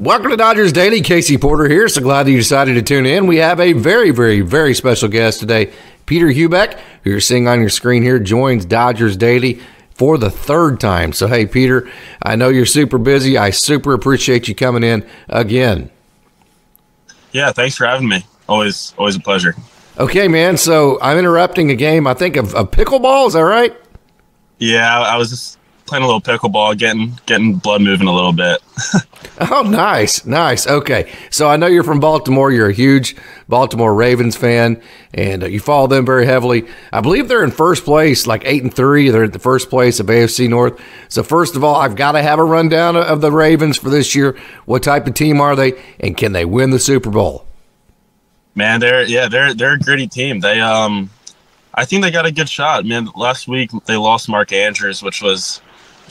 Welcome to Dodgers Daily. Casey Porter here. So glad that you decided to tune in. We have a very, very, very special guest today. Peter Heubeck, who you're seeing on your screen here, joins Dodgers Daily for the third time. So, hey, Peter, I know you're super busy. I super appreciate you coming in again. Yeah, thanks for having me. Always a pleasure. Okay, man. So I'm interrupting a game, I think, of pickleball. Is that right? Yeah, I was just playing a little pickleball, getting blood moving a little bit. Oh, nice. Okay, so I know you're from Baltimore. You're a huge Baltimore Ravens fan, and you follow them very heavily. I believe they're in first place, like 8-3. They're at the first place of AFC North. So first of all, I've got to have a rundown of the Ravens for this year. What type of team are they, and can they win the Super Bowl? Man, they're a gritty team. They I think they got a good shot. Man, last week they lost Mark Andrews, which was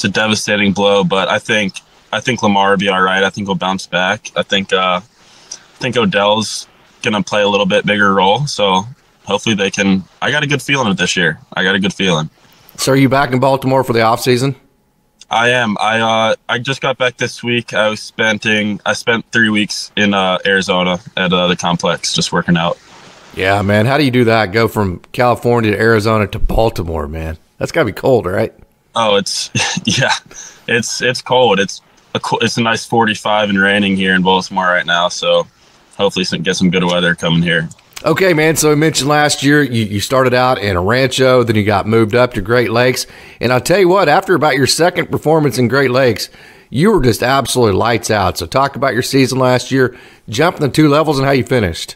a devastating blow, but I think Lamar will be all right. I think he'll bounce back. I think Odell's gonna play a little bit bigger role, so hopefully they can. I got a good feeling of this year. I got a good feeling. So are you back in Baltimore for the off season? I am. I just got back this week. I spent 3 weeks in Arizona at the complex, just working out. Yeah, man. How do you do that? Go from California to Arizona to Baltimore, man. That's gotta be cold, right? Oh, it's cold. It's a nice 45 and raining here in Baltimore right now. So hopefully get some good weather coming here. Okay, man. So I mentioned last year you started out in a Rancho, then you got moved up to Great Lakes. And I'll tell you what, after about your second performance in Great Lakes, you were just absolutely lights out. So talk about your season last year, jumping the 2 levels and how you finished.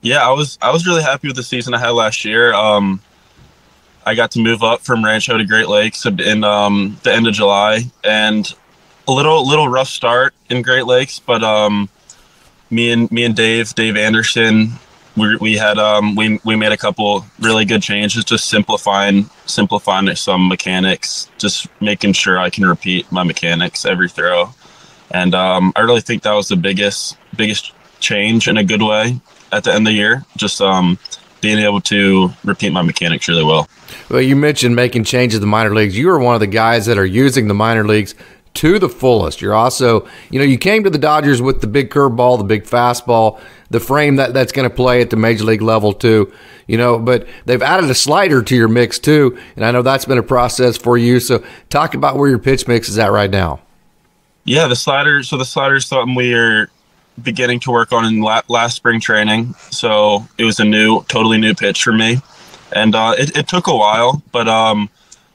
Yeah, I was really happy with the season I had last year. I got to move up from Rancho to Great Lakes in the end of July, and a little rough start in Great Lakes, but me and Dave Anderson, we made a couple really good changes, just simplifying some mechanics, just making sure I can repeat my mechanics every throw, and I really think that was the biggest change in a good way at the end of the year. Just being able to repeat my mechanics really well. Well, you mentioned making changes to the minor leagues. You are one of the guys that are using the minor leagues to the fullest. You're also, you came to the Dodgers with the big curveball, the big fastball, the frame that's going to play at the major league level too, but they've added a slider to your mix too. And I know that's been a process for you. So talk about where your pitch mix is at right now. Yeah, the slider. So the slider is something we are beginning to work on in last spring training. So it was a totally new pitch for me. And it took a while, but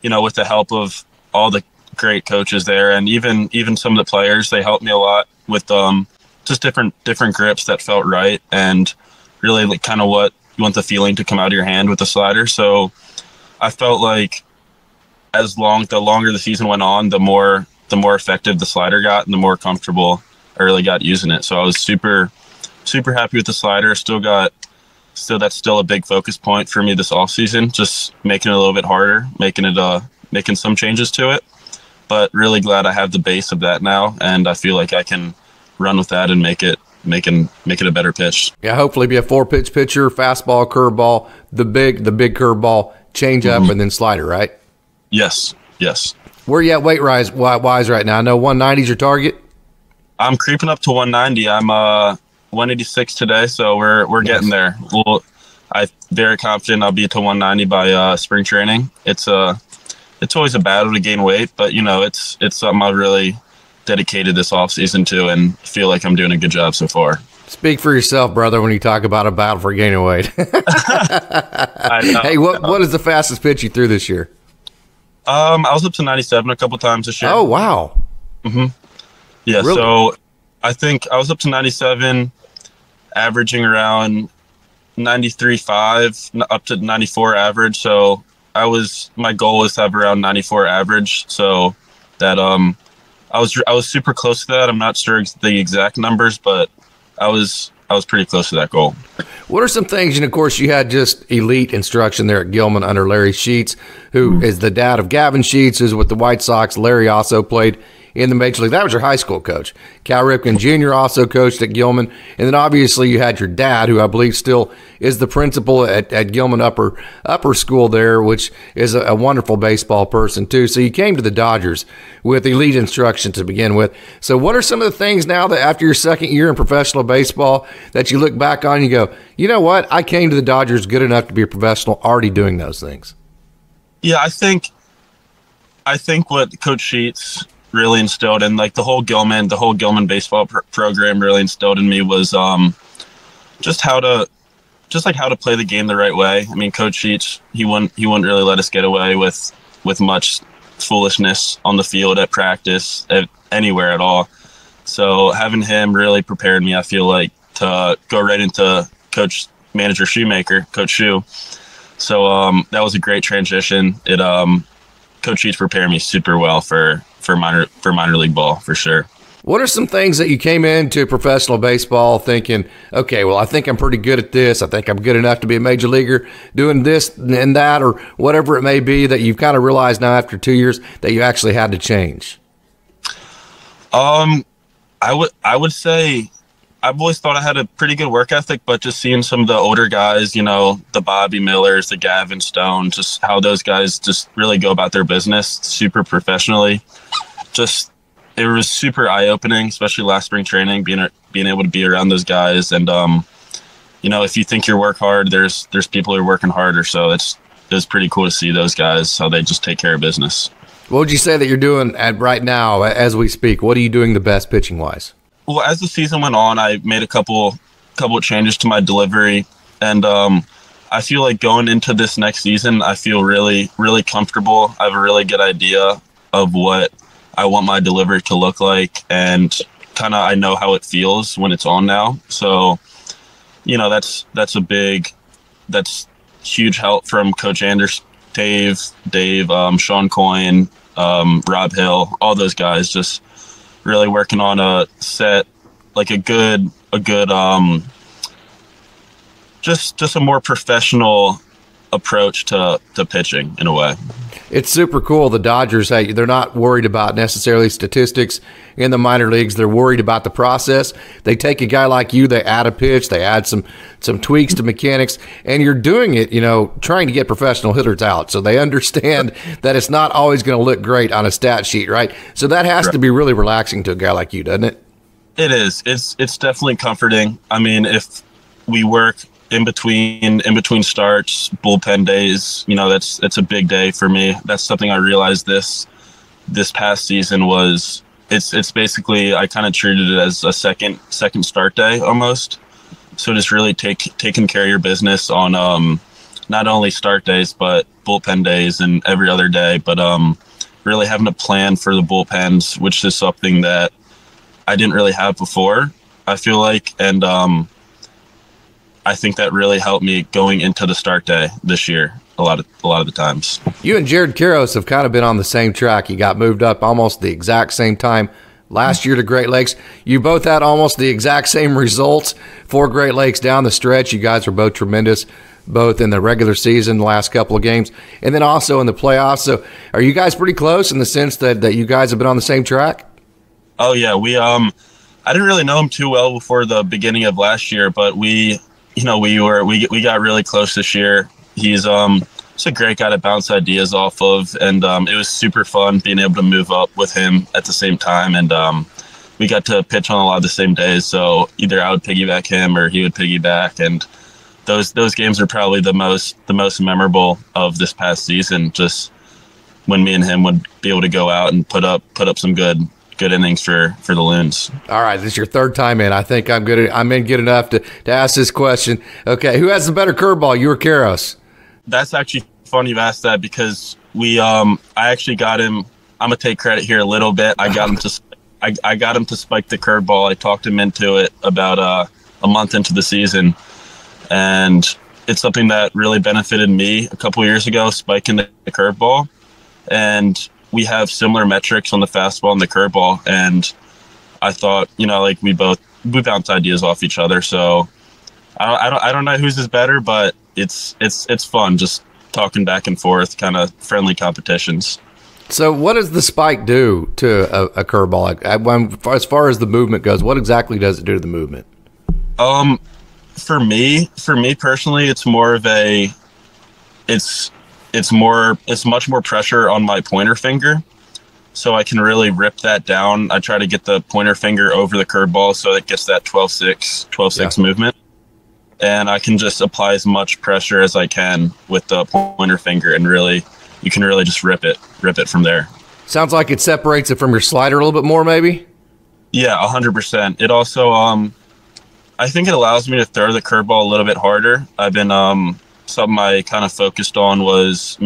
with the help of all the great coaches there, and even some of the players, they helped me a lot with just different grips that felt right, and really like kind of what you want the feeling to come out of your hand with the slider. So I felt like the longer the season went on, the more effective the slider got, and the more comfortable I really got using it. So I was super happy with the slider. That's still a big focus point for me this off season, just making it a little bit harder, making some changes to it. But really glad I have the base of that now, and I feel like I can run with that and make it a better pitch. Yeah, hopefully be a 4-pitch pitcher, fastball, curveball, the big curveball, change up, and then slider, right? Yes. Where you at weight wise right now? I know 190 is your target. I'm creeping up to 190. I'm 186 today, so we're getting there. I'm very confident I'll be to 190 by spring training. It's always a battle to gain weight, but it's something I've really dedicated this off season to, and feel like I'm doing a good job so far. Speak for yourself, brother, when you talk about a battle for gaining weight. I know, hey, what is the fastest pitch you threw this year? I was up to 97 a couple times this year. Oh, wow. Mm-hmm. Yeah, really? So I think I was up to 97, averaging around 93.5 up to 94 average. So my goal was to have around 94 average. So that I was super close to that. I'm not sure the exact numbers, but I was pretty close to that goal. What are some things, and of course you had just elite instruction there at Gilman under Larry Sheets, who is the dad of Gavin Sheets, who's with the White Sox. Larry also played in the major league. That was your high school coach. Cal Ripken Jr. also coached at Gilman. And then obviously you had your dad, who I believe still is the principal at Gilman upper school there, which is a wonderful baseball person too. So you came to the Dodgers with elite instruction to begin with. So what are some of the things now that after your second year in professional baseball that you look back on and you go, you know what, I came to the Dodgers good enough to be a professional already doing those things? Yeah, I think what Coach Sheets really instilled in, like, the whole Gilman baseball program really instilled in me was just how to play the game the right way. I mean, Coach Sheets, he wouldn't really let us get away with much foolishness on the field, at practice, anywhere at all. So having him really prepared me, I feel like, to go right into Coach Shoe. So that was a great transition. Coach Sheets prepared me super well for minor league ball, for sure. What are some things that you came into professional baseball thinking, okay, well, I think I'm pretty good at this. I think I'm good enough to be a major leaguer doing this and that, or whatever it may be, that you've kind of realized now after 2 years that you actually had to change? I would say I've always thought I had a pretty good work ethic, but just seeing some of the older guys, the Bobby Millers, the Gavin Stone, just how those guys just really go about their business super professionally. It was super eye-opening, especially last spring training, being able to be around those guys. And, if you think you work hard, there's people who are working harder. So it was pretty cool to see those guys, how they just take care of business. What would you say that you're doing right now as we speak? What are you doing the best pitching-wise? Well, as the season went on, I made a couple changes to my delivery, and I feel like going into this next season, I feel really, really comfortable. I have a really good idea of what I want my delivery to look like, and kind of I know how it feels when it's on now. So, that's huge help from Coach Anders, Dave, Sean Coyne, Rob Hill, all those guys, just really working on a set, like a good just a more professional approach to pitching in a way. It's super cool. The Dodgers, hey, they're not worried about necessarily statistics in the minor leagues. They're worried about the process. They take a guy like you, they add a pitch, they add some tweaks to mechanics, and you're doing it, trying to get professional hitters out. So they understand that it's not always going to look great on a stat sheet, right? So that has to be really relaxing to a guy like you, doesn't it? It is. It's definitely comforting. I mean, if we work in between starts, bullpen days, that's a big day for me. That's something I realized this past season was it's basically, I kind of treated it as a second start day almost. So just really taking care of your business on not only start days but bullpen days and every other day, but really having a plan for the bullpens, which is something that I didn't really have before, I feel like, and I think that really helped me going into the start day this year a lot of the times. You and Jared Karos have kind of been on the same track. You got moved up almost the exact same time last year to Great Lakes. You both had almost the exact same results for Great Lakes down the stretch. You guys were both tremendous, both in the regular season, the last couple of games, and then also in the playoffs. So are you guys pretty close in the sense that you guys have been on the same track? Oh, yeah. We I didn't really know him too well before the beginning of last year, but we got really close this year. He's just a great guy to bounce ideas off of, and it was super fun being able to move up with him at the same time, and we got to pitch on a lot of the same days. So either I would piggyback him or he would piggyback, and those games are probably the most memorable of this past season. Just when me and him would be able to go out and put up some good innings for the Loons. All right, this is your third time in. I think I'm in good enough to ask this question. Okay, who has the better curveball, you or Karos? That's actually funny you've asked that, because I actually got him. I'm gonna take credit here a little bit. I got him to spike the curveball. I talked him into it about a month into the season, and it's something that really benefited me a couple years ago, spiking the curveball, and we have similar metrics on the fastball and the curveball, and I thought, we bounce ideas off each other. So I don't know whose is better, but it's fun just talking back and forth, kind of friendly competitions. So what does the spike do to a curveball? As far as the movement goes, what exactly does it do to the movement? For me personally, it's more of it's much more pressure on my pointer finger. So I can really rip that down. I try to get the pointer finger over the curveball so it gets that 12-6 movement. And I can just apply as much pressure as I can with the pointer finger, and you can really just rip it from there. Sounds like it separates it from your slider a little bit more, maybe? Yeah, 100%. It also, I think it allows me to throw the curveball a little bit harder. I've been, something I kind of focused on was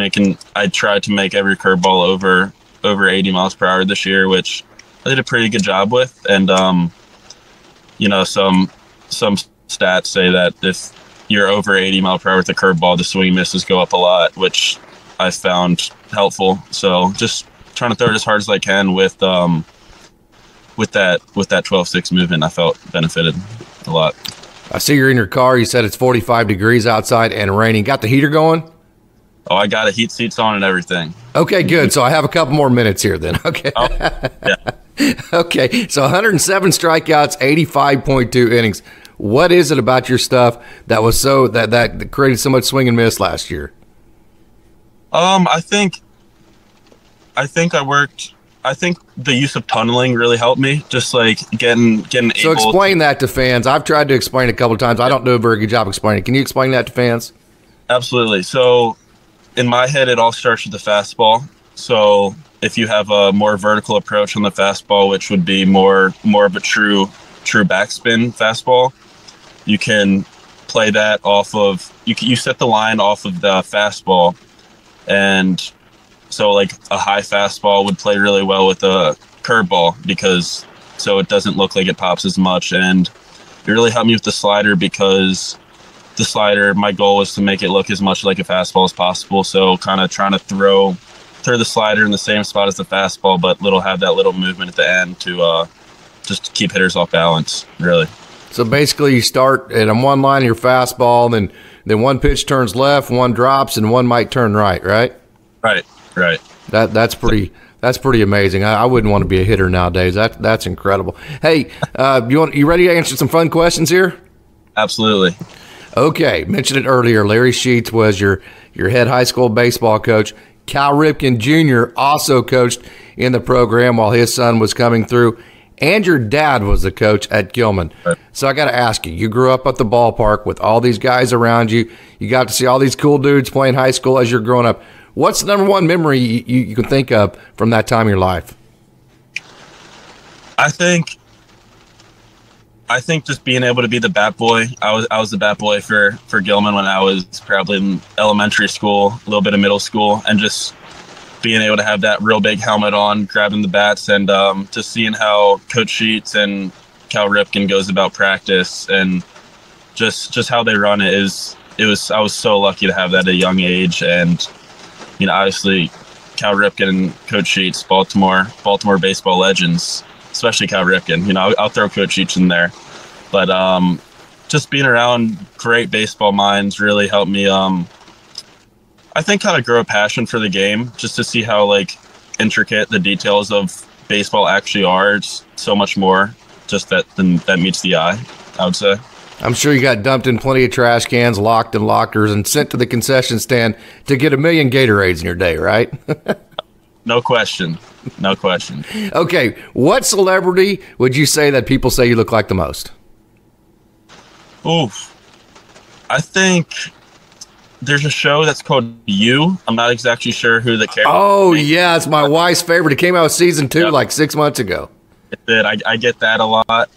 I tried to make every curveball over 80 miles per hour this year, which I did a pretty good job with. And, some stats say that if you're over 80 mile per hour with a curveball, the swing misses go up a lot, which I found helpful. So just trying to throw it as hard as I can with that 12-6 movement, I felt benefited a lot. I see you're in your car. You said it's 45 degrees outside and raining. Got the heater going? Oh, I got heat seats on and everything. Okay, good. So I have a couple more minutes here then. Okay. Oh, yeah. Okay. So 107 strikeouts, 85.2 innings. What is it about your stuff that was that created so much swing and miss last year? I think the use of tunneling really helped me. Just like getting So explain that to fans. I've tried to explain it a couple of times. I don't do a very good job explaining it. Can you explain that to fans? Absolutely. So in my head, it all starts with the fastball. So if you have a more vertical approach on the fastball, which would be more of a true backspin fastball, you can play that off of you set the line off of the fastball. And so like a high fastball would play really well with a curveball because so it doesn't look like it pops as much. And it really helped me with the slider because the slider, my goal was to make it look as much like a fastball as possible. So kind of trying to throw the slider in the same spot as the fastball, but have that little movement at the end to just keep hitters off balance, really. So basically you start at one line of your fastball, then one pitch turns left, one drops, and one might turn right, right? Right. That's pretty amazing. I wouldn't want to be a hitter nowadays. That's incredible. Hey, you ready to answer some fun questions here? Absolutely. Okay, mentioned it earlier. Larry Sheets was your head high school baseball coach. Cal Ripken Jr. also coached in the program while his son was coming through. And your dad was the coach at Gilman. Right. So I got to ask you, you grew up at the ballpark with all these guys around you. You got to see all these cool dudes playing high school as you're growing up. What's the number one memory you can think of from that time in your life? I think just being able to be the bat boy. I was the bat boy for Gilman when I was probably in elementary school, a little bit of middle school, and just being able to have that real big helmet on, grabbing the bats, and just seeing how Coach Sheets and Cal Ripken goes about practice and just how they run it I was so lucky to have that at a young age. And obviously Cal Ripken and Coach Sheets, Baltimore baseball legends, especially Cal Ripken. I'll throw Coach Sheets in there, but just being around great baseball minds really helped me I think kind of grow a passion for the game, just to see how intricate the details of baseball actually are. It's so much more just that meets the eye, I would say. I'm sure you got dumped in plenty of trash cans, locked in lockers, and sent to the concession stand to get 1 million Gatorades in your day, right? No question. Okay, what celebrity would you say that people say you look like the most? Oof. I think there's a show that's called You. I'm not exactly sure who the character is. Oh, yeah, it's my wife's favorite. It came out with season 2 like 6 months ago. It did. I get that a lot.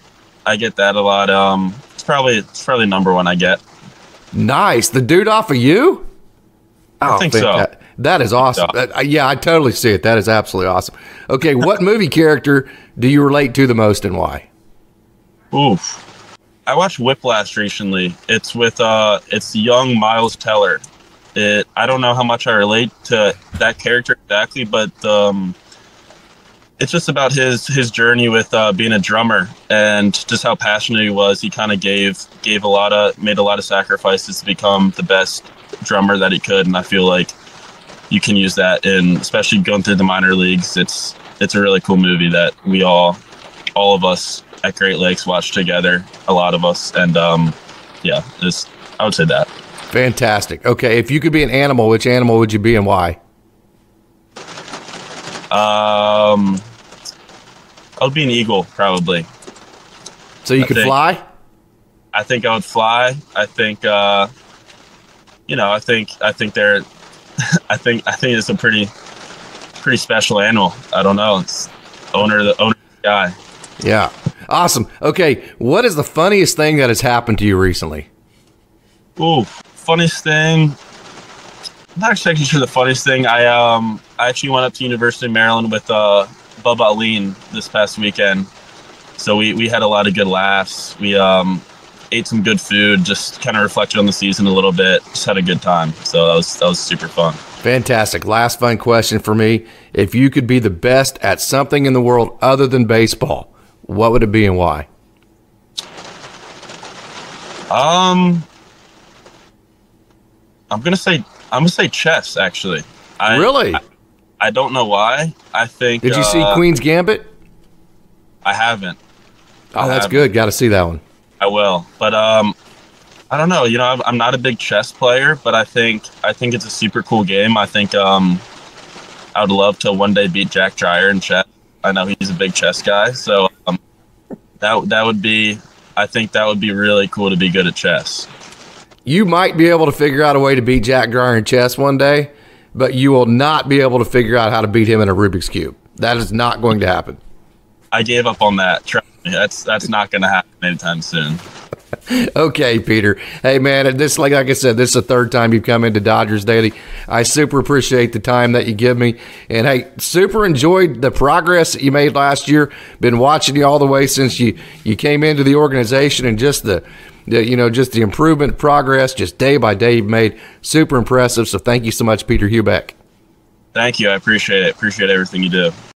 It's probably number one I get. Nice. The dude off of You? I think so. That is awesome. Yeah, I totally see it. That is absolutely awesome. Okay, what movie character do you relate to the most and why? Oof. I watched Whiplash recently. It's with it's young Miles Teller. I don't know how much I relate to that character exactly, but it's just about his journey with being a drummer and just how passionate he was. He kind of made a lot of sacrifices to become the best drummer that he could, and I feel like you can use that in, especially going through the minor leagues. It's a really cool movie that we all of us at Great Lakes watch together, a lot of us, and yeah, I would say that. Fantastic. Okay, if you could be an animal, which animal would you be and why? I would be an eagle, probably. So you could fly? I think I would fly. I think I think they're I think it's a pretty special animal. I don't know. It's owner of the sky. Yeah. Awesome. Okay, what is the funniest thing that has happened to you recently? Ooh, funniest thing. I'm not exactly sure the funniest thing. I actually went up to University of Maryland with Bubba Aline this past weekend. So we had a lot of good laughs. We ate some good food, just kind of reflected on the season a little bit, just had a good time. So that was super fun. Fantastic. Last fun question for me. If you could be the best at something in the world other than baseball, what would it be and why? I'm gonna say chess, actually. Really? I don't know why. I think. Did you see Queen's Gambit? I haven't. Oh, that's good. Got to see that one. I will, but I don't know. You know, I'm not a big chess player, but I think it's a super cool game. I think I would love to one day beat Jack Dreyer in chess. I know he's a big chess guy, so that would be. I think that would be really cool to be good at chess. You might be able to figure out a way to beat Jack Dreyer in chess one day, but you will not be able to figure out how to beat him in a Rubik's Cube. That is not going to happen. I gave up on that. Trust me, that's not going to happen anytime soon. Okay, Peter. Hey, man, this, like I said, this is the third time you've come into Dodgers Daily. I super appreciate the time that you give me. And, hey, super enjoyed the progress that you made last year. Been watching you all the way since you came into the organization, and just the improvement, progress, just day by day you've made. Super impressive. So thank you so much, Peter Heubeck. Thank you. I appreciate it. Appreciate everything you do.